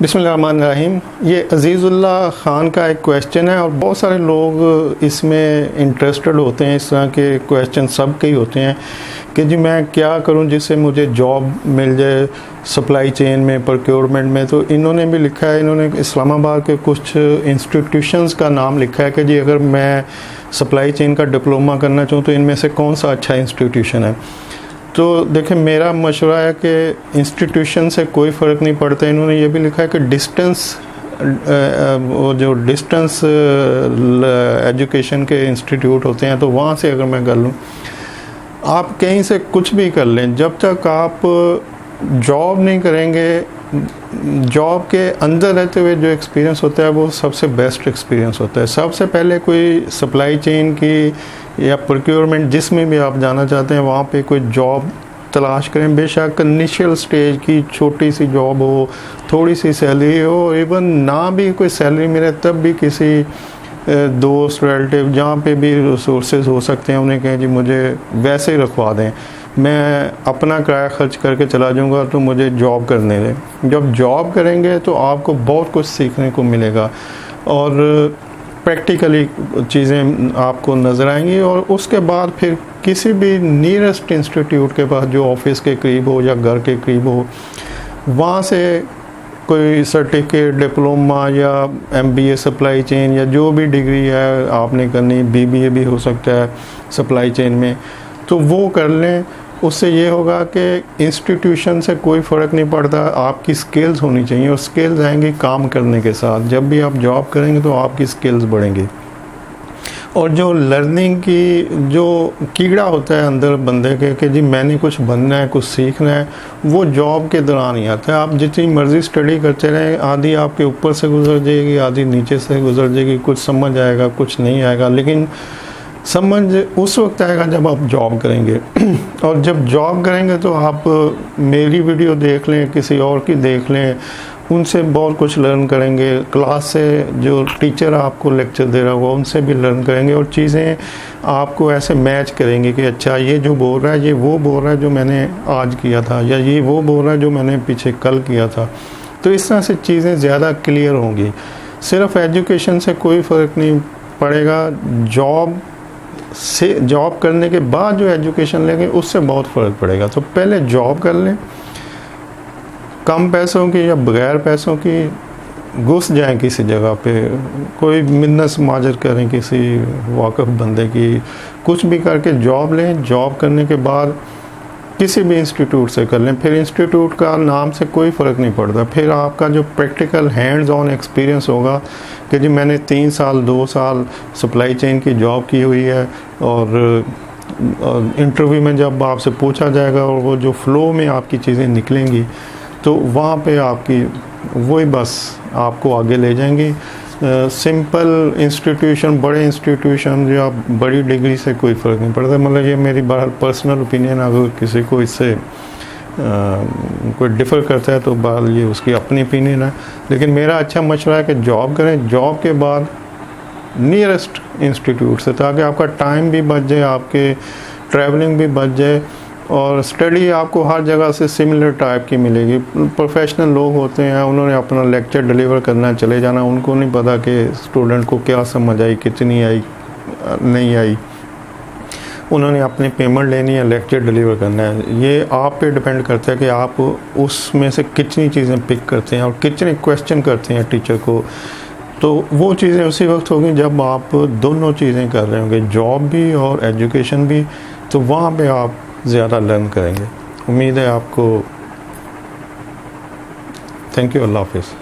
بسم اللہ الرحمن الرحیم. یہ عزیز اللہ خان کا ایک کویشچن ہے اور بہت سارے لوگ اس میں انٹرسٹڈ ہوتے ہیں. اس طرح کے کویشچن سب کے ہی ہوتے ہیں کہ جی میں کیا کروں جس سے مجھے جاب مل جائے سپلائی چین میں, پروکیورمنٹ میں. تو انہوں نے بھی لکھا ہے, انہوں نے اسلام آباد کے کچھ انسٹیٹیوشنز کا نام لکھا ہے کہ جی اگر میں سپلائی چین کا ڈپلومہ کرنا چاہوں تو ان میں سے کون سا اچھا انسٹیٹیوشن ہے. تو دیکھیں میرا مشورہ ہے کہ انسٹیٹیوشن سے کوئی فرق نہیں پڑتا. انہوں نے یہ بھی لکھا ہے کہ وہ جو ڈسٹنس ایجوکیشن کے انسٹیٹیوٹ ہوتے ہیں تو وہاں سے اگر میں کر لوں, آپ کہیں سے کچھ بھی کر لیں, جب تک آپ جاب نہیں کریں گے, جاب کے اندر رہتے ہوئے جو ایکسپیرینس ہوتا ہے وہ سب سے بیسٹ ایکسپیرینس ہوتا ہے. سب سے پہلے کوئی سپلائی چین کی یا پروکیورمنٹ جس میں بھی آپ جانا چاہتے ہیں وہاں پہ کوئی جاب تلاش کریں. بے شک انیشیل سٹیج کی چھوٹی سی جاب ہو, تھوڑی سی سیلری ہو, ایون نہ بھی کوئی سیلری ملے تب بھی کسی دوست ریلیٹیو جہاں پہ بھی ریسورسز ہو سکتے ہیں انہیں کہیں جی مجھے ویسے ہی رکھوا دیں, میں اپنا کرایہ خرچ کر کے چلا جاؤں گا تو مجھے جاب کرنے دیں. جب جاب کریں گے تو آپ کو بہت کچھ سیکھنے کو ملے گا اور پریکٹیکلی چیزیں آپ کو نظر آئیں گی. اور اس کے بعد پھر کسی بھی نیئرسٹ انسٹیٹیوٹ کے پاس جو آفس کے قریب ہو یا گھر کے قریب ہو, وہاں سے کوئی سرٹیفکیٹ, ڈپلومہ یا M B A supply chain یا جو بھی ڈگری ہے آپ نے کرنی, بی بی اے بھی ہو سکتا ہے سپلائی چین میں, تو وہ کر لیں. اس سے یہ ہوگا کہ انسٹیٹیوشن سے کوئی فرق نہیں پڑتا, آپ کی سکلز ہونی چاہیے اور سکلز آئیں گی کام کرنے کے ساتھ. جب بھی آپ جاب کریں گے تو آپ کی سکلز بڑھیں گی. اور جو لرننگ کی جو کیڑا ہوتا ہے اندر بندے کے کہ جی میں نے کچھ بننا ہے, کچھ سیکھنا ہے, وہ جاب کے دوران ہی آتا ہے. آپ جتنی مرضی اسٹڈی کرتے رہیں, آدھی آپ کے اوپر سے گزر جائے گی, آدھی نیچے سے گزر جائے گی, کچھ سمجھ آئے گا, کچھ نہیں آئے گا, لیکن سمجھ اس وقت آئے گا جب آپ جاب کریں گے. اور جب جاب کریں گے تو آپ میری ویڈیو دیکھ لیں, کسی اور کی دیکھ لیں, ان سے بہت کچھ لرن کریں گے. کلاس سے جو ٹیچر آپ کو لیکچر دے رہا ہوگا ان سے بھی لرن کریں گے اور چیزیں آپ کو ایسے میچ کریں گے کہ اچھا یہ جو بول رہا ہے یہ وہ بول رہا ہے جو میں نے آج کیا تھا, یا یہ وہ بول رہا ہے جو میں نے پیچھے کل کیا تھا. تو اس طرح سے چیزیں زیادہ کلیئر ہوں گی. صرف ایجوکیشن سے کوئی فرق نہیں پڑے گا, جاب کرنے کے بعد جو ایجوکیشن لیں گے اس سے بہت فرق پڑے گا. تو پہلے جاب کر لیں, کم پیسوں کی یا بغیر پیسوں کی گھس جائیں کسی جگہ پہ, کوئی منت ماجر کریں کسی واقف بندے کی, کچھ بھی کر کے جاب لیں. جاب کرنے کے بعد کسی بھی انسٹیٹیوٹ سے کر لیں. پھر انسٹیٹیوٹ کا نام سے کوئی فرق نہیں پڑتا, پھر آپ کا جو پریکٹیکل ہینڈز آن ایکسپیرینس ہوگا کہ جی میں نے 3 سال 2 سال سپلائی چین کی جاب کی ہوئی ہے, اور انٹرویو میں جب آپ سے پوچھا جائے گا اور وہ جو فلو میں آپ کی چیزیں نکلیں گی تو وہاں پہ آپ کی وہی بس آپ کو آگے لے جائیں گی. سمپل انسٹیٹیوشن, بڑے انسٹیٹیوشن یا بڑی ڈگری سے کوئی فرق نہیں پڑتا. مطلب یہ میری بہرحال پرسنل اوپینین, اگر کسی کو اس سے کوئی ڈفر کرتا ہے تو بہرحال یہ اس کی اپنی اوپینین ہے, لیکن میرا اچھا مشورہ ہے کہ جاب کریں. جاب کے بعد نیئرسٹ انسٹیٹیوٹ سے, تاکہ آپ کا ٹائم بھی بچ جائے, آپ کے ٹریولنگ بھی بچ جائے, اور اسٹڈی آپ کو ہر جگہ سے سملر ٹائپ کی ملے گی. پروفیشنل لوگ ہوتے ہیں, انہوں نے اپنا لیکچر ڈلیور کرنا چلے جانا, ان کو نہیں پتا کہ اسٹوڈنٹ کو کیا سمجھ آئی, کتنی آئی, نہیں آئی. انہوں نے اپنی پیمنٹ لینی ہے, لیکچر ڈلیور کرنا ہے. یہ آپ پہ ڈپینڈ کرتا ہے کہ آپ اس میں سے کتنی چیزیں پک کرتے ہیں اور کتنے کویشچن کرتے ہیں ٹیچر کو. تو وہ چیزیں اسی وقت ہوگی جب آپ دونوں چیزیں کر رہے ہوں گے, جاب بھی اور ایجوکیشن بھی. تو وہاں پہ آپ زیادہ لرن کریں گے. امید ہے آپ کو. Thank you. اللہ حافظ.